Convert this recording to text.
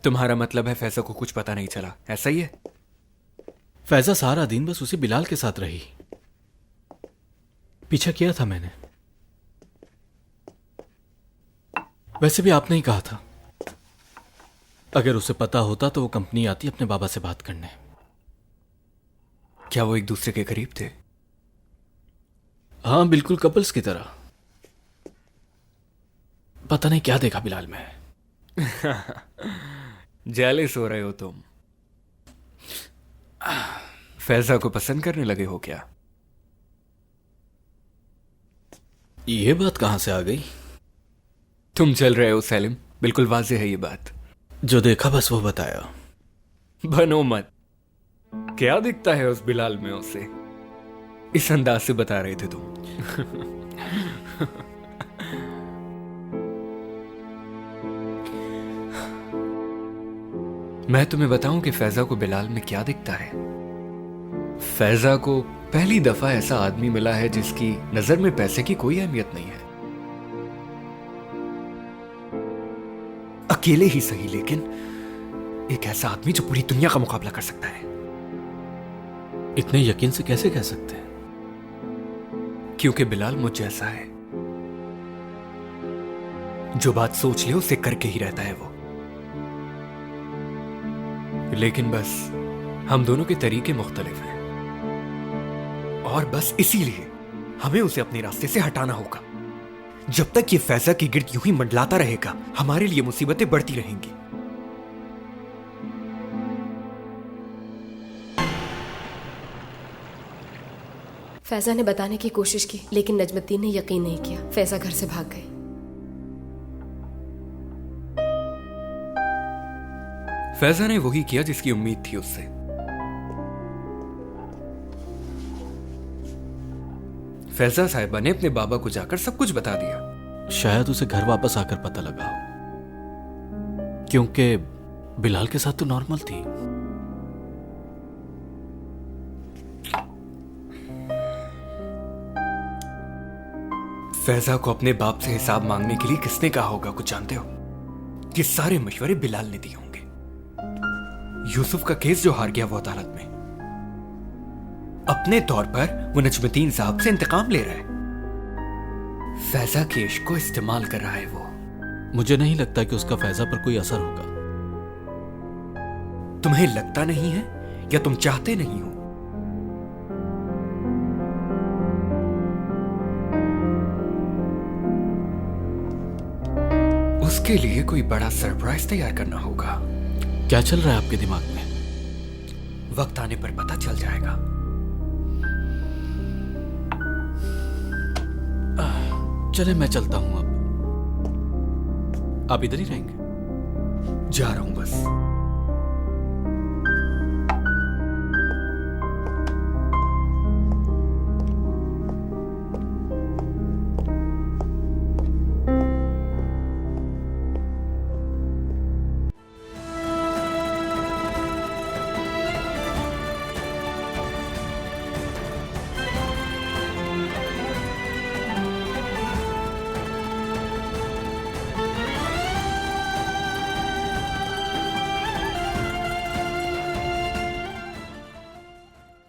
तुम्हारा मतलब है फैजा को कुछ पता नहीं चला, ऐसा ही है? फैजा सारा दिन बस उसी बिलाल के साथ रही। पीछा किया था मैंने। वैसे भी आपने ही कहा था, अगर उसे पता होता तो वो कंपनी आती अपने बाबा से बात करने। क्या वो एक दूसरे के करीब थे? हाँ, बिल्कुल कपल्स की तरह। पता नहीं क्या देखा बिलाल में। जेलस हो रहे हो तुम। फैजा को पसंद करने लगे हो क्या? ये बात कहां से आ गई? तुम चल रहे हो सलीम, बिल्कुल वाज़ेह है ये बात। जो देखा बस वो बताया। बनो मत। क्या दिखता है उस बिलाल में उसे? इस अंदाज से बता रहे थे तुम। मैं तुम्हें बताऊं कि फैजा को बिलाल में क्या दिखता है। फैजा को पहली दफा ऐसा आदमी मिला है जिसकी नजर में पैसे की कोई अहमियत नहीं है। अकेले ही सही, लेकिन एक ऐसा आदमी जो पूरी दुनिया का मुकाबला कर सकता है। इतने यकीन से कैसे कह सकते हैं? क्योंकि बिलाल मुझ जैसा है। जो बात सोच ले उसे करके ही रहता है वो। लेकिन बस हम दोनों के तरीके मुख्तलिफ हैं, और बस इसीलिए हमें उसे अपने रास्ते से हटाना होगा। जब तक ये फैजा के गिर्द यूं ही मंडलाता रहेगा, हमारे लिए मुसीबतें बढ़ती रहेंगी। फैजा ने बताने की कोशिश की, लेकिन नजमुद्दीन ने यकीन नहीं किया। फैजा घर से भाग गई। फैजा ने वही किया जिसकी उम्मीद थी उससे। फैजा साहिबा ने अपने बाबा को जाकर सब कुछ बता दिया। शायद उसे घर वापस आकर पता लगा हो, क्योंकि बिलाल के साथ तो नॉर्मल थी। फैजा को अपने बाप से हिसाब मांगने के लिए किसने कहा होगा, कुछ जानते हो? ये सारे मशवरे बिलाल ने दिए होंगे। यूसुफ का केस जो हार गया वो अदालत में, अपने तौर पर वो नजमुद्दीन साहब से इंतकाम ले रहा है। फैजा के इश्क को इस्तेमाल कर रहा है वो। मुझे नहीं लगता कि उसका फैजा पर कोई असर होगा। तुम्हें लगता नहीं है या तुम चाहते नहीं हो? उसके लिए कोई बड़ा सरप्राइज तैयार करना होगा। क्या चल रहा है आपके दिमाग में? वक्त आने पर पता चल जाएगा। चले, मैं चलता हूं अब। आप इधर ही रहेंगे? जा रहा हूं बस।